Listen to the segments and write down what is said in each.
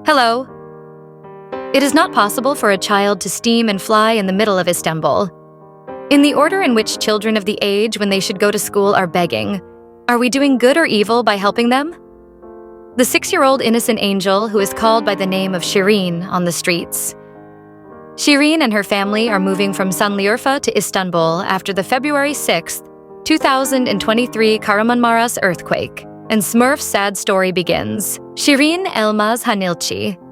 Hello. It is not possible for a child to steam and fly in the middle of Istanbul. In the order in which children of the age when they should go to school are begging, are we doing good or evil by helping them? The 6-year-old innocent angel who is called by the name of Shirin on the streets. Shirin and her family are moving from Sanliurfa to Istanbul after the February 6, 2023 Kahramanmaras earthquake, and SMURF's sad story begins. Sirin Elmas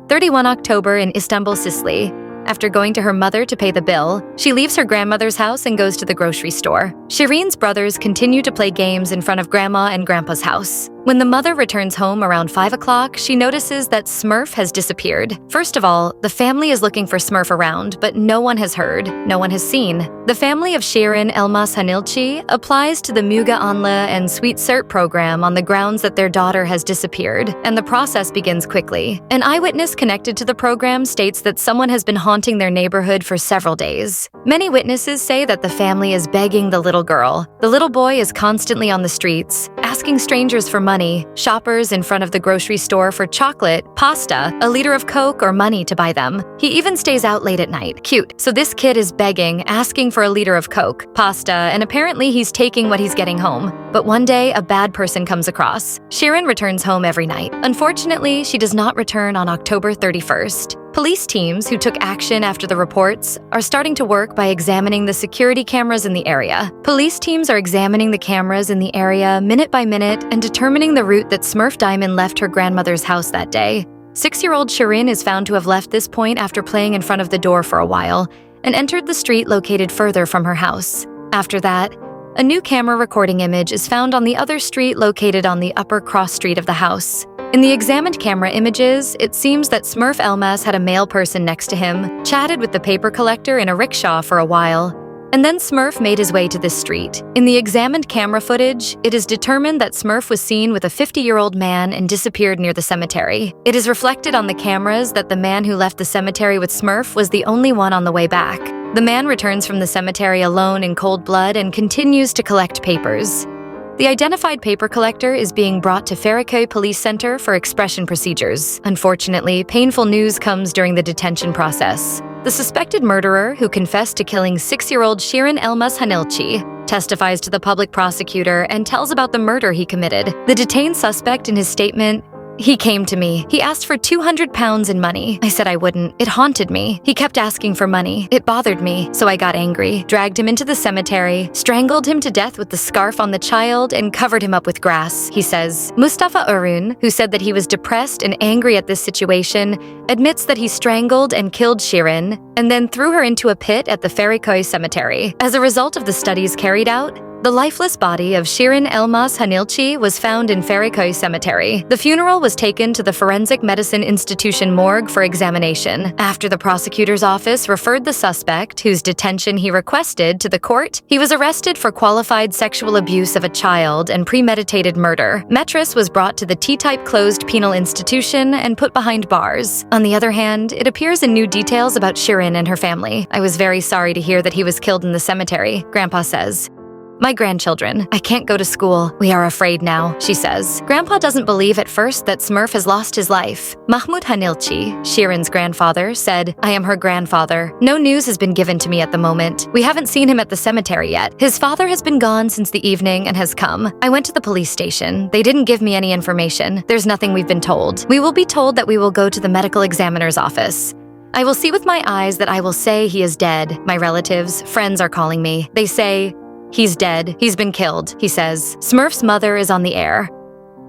31 October in Istanbul, Sicily. After going to her mother to pay the bill, she leaves her grandmother's house and goes to the grocery store. Shirin's brothers continue to play games in front of Grandma and Grandpa's house. When the mother returns home around 5 o'clock, she notices that SMURF has disappeared. First of all, the family is looking for SMURF around, but no one has heard, no one has seen. The family of Sirin Elmas applies to the Müge Anlı and Sweet Cert program on the grounds that their daughter has disappeared, and the process begins quickly. An eyewitness connected to the program states that someone has been haunting their neighborhood for several days. Many witnesses say that the family is begging the little girl. The little boy is constantly on the streets, asking strangers for money, shoppers in front of the grocery store for chocolate, pasta, a liter of Coke, or money to buy them. He even stays out late at night. Cute. So this kid is begging, asking for a liter of Coke, pasta, and apparently he's taking what he's getting home. But one day, a bad person comes across. Shirin returns home every night. Unfortunately, she does not return on October 31st. Police teams who took action after the reports are starting to work by examining the security cameras in the area. Police teams are examining the cameras in the area minute by minute and determining the route that SMURF Diamond left her grandmother's house that day. 6-year-old Shirin is found to have left this point after playing in front of the door for a while and entered the street located further from her house. After that, a new camera recording image is found on the other street located on the upper cross street of the house. In the examined camera images, it seems that SMURF Elmas had a male person next to him, chatted with the paper collector in a rickshaw for a while, and then SMURF made his way to this street. In the examined camera footage, it is determined that SMURF was seen with a 50-year-old man and disappeared near the cemetery. It is reflected on the cameras that the man who left the cemetery with SMURF was the only one on the way back. The man returns from the cemetery alone in cold blood and continues to collect papers. The identified paper collector is being brought to Feriköy Police Center for expression procedures. Unfortunately, painful news comes during the detention process. The suspected murderer, who confessed to killing 6-year-old Sirin Elmas testifies to the public prosecutor and tells about the murder he committed. The detained suspect in his statement, "He came to me. He asked for 200 pounds in money. I said I wouldn't. It haunted me. He kept asking for money. It bothered me, so I got angry, dragged him into the cemetery, strangled him to death with the scarf on the child, and covered him up with grass," he says. Mustafa Arun, who said that he was depressed and angry at this situation, admits that he strangled and killed Shirin and then threw her into a pit at the Feriköy cemetery. As a result of the studies carried out, the lifeless body of Sirin Elmas was found in Feriköy Cemetery. The funeral was taken to the Forensic Medicine Institution morgue for examination. After the prosecutor's office referred the suspect, whose detention he requested, to the court, he was arrested for qualified sexual abuse of a child and premeditated murder. Metris was brought to the T-type closed penal institution and put behind bars. On the other hand, it appears in new details about Shirin and her family. "I was very sorry to hear that he was killed in the cemetery," Grandpa says. "My grandchildren, I can't go to school. We are afraid now," she says. Grandpa doesn't believe at first that SMURF has lost his life. Mahmut Shirin's grandfather, said, "I am her grandfather. No news has been given to me at the moment. We haven't seen him at the cemetery yet. His father has been gone since the evening and has come. I went to the police station. They didn't give me any information. There's nothing we've been told. We will be told that we will go to the medical examiner's office. I will see with my eyes that I will say he is dead. My relatives, friends are calling me. They say, 'He's dead. He's been killed,' he says. SMURF's mother is on the air.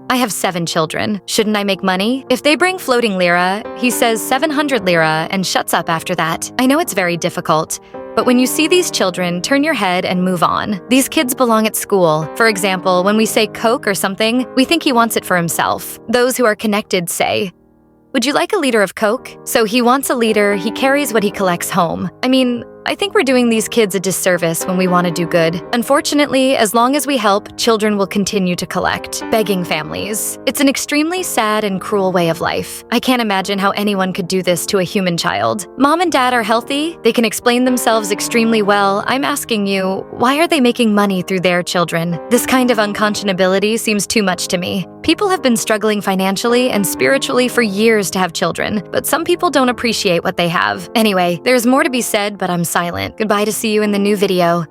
'I have 7 children. Shouldn't I make money?' If they bring floating lira, he says 700 lira and shuts up after that. I know it's very difficult, but when you see these children, turn your head and move on. These kids belong at school. For example, when we say Coke or something, we think he wants it for himself. Those who are connected say, 'Would you like a liter of Coke?' So he wants a liter, he carries what he collects home. I mean, I think we're doing these kids a disservice when we want to do good. Unfortunately, as long as we help, children will continue to collect, begging families. It's an extremely sad and cruel way of life. I can't imagine how anyone could do this to a human child. Mom and dad are healthy, they can explain themselves extremely well. I'm asking you, why are they making money through their children? This kind of unconscionability seems too much to me. People have been struggling financially and spiritually for years to have children, but some people don't appreciate what they have. Anyway, there's more to be said, but I'm silent. Goodbye to see you in the new video.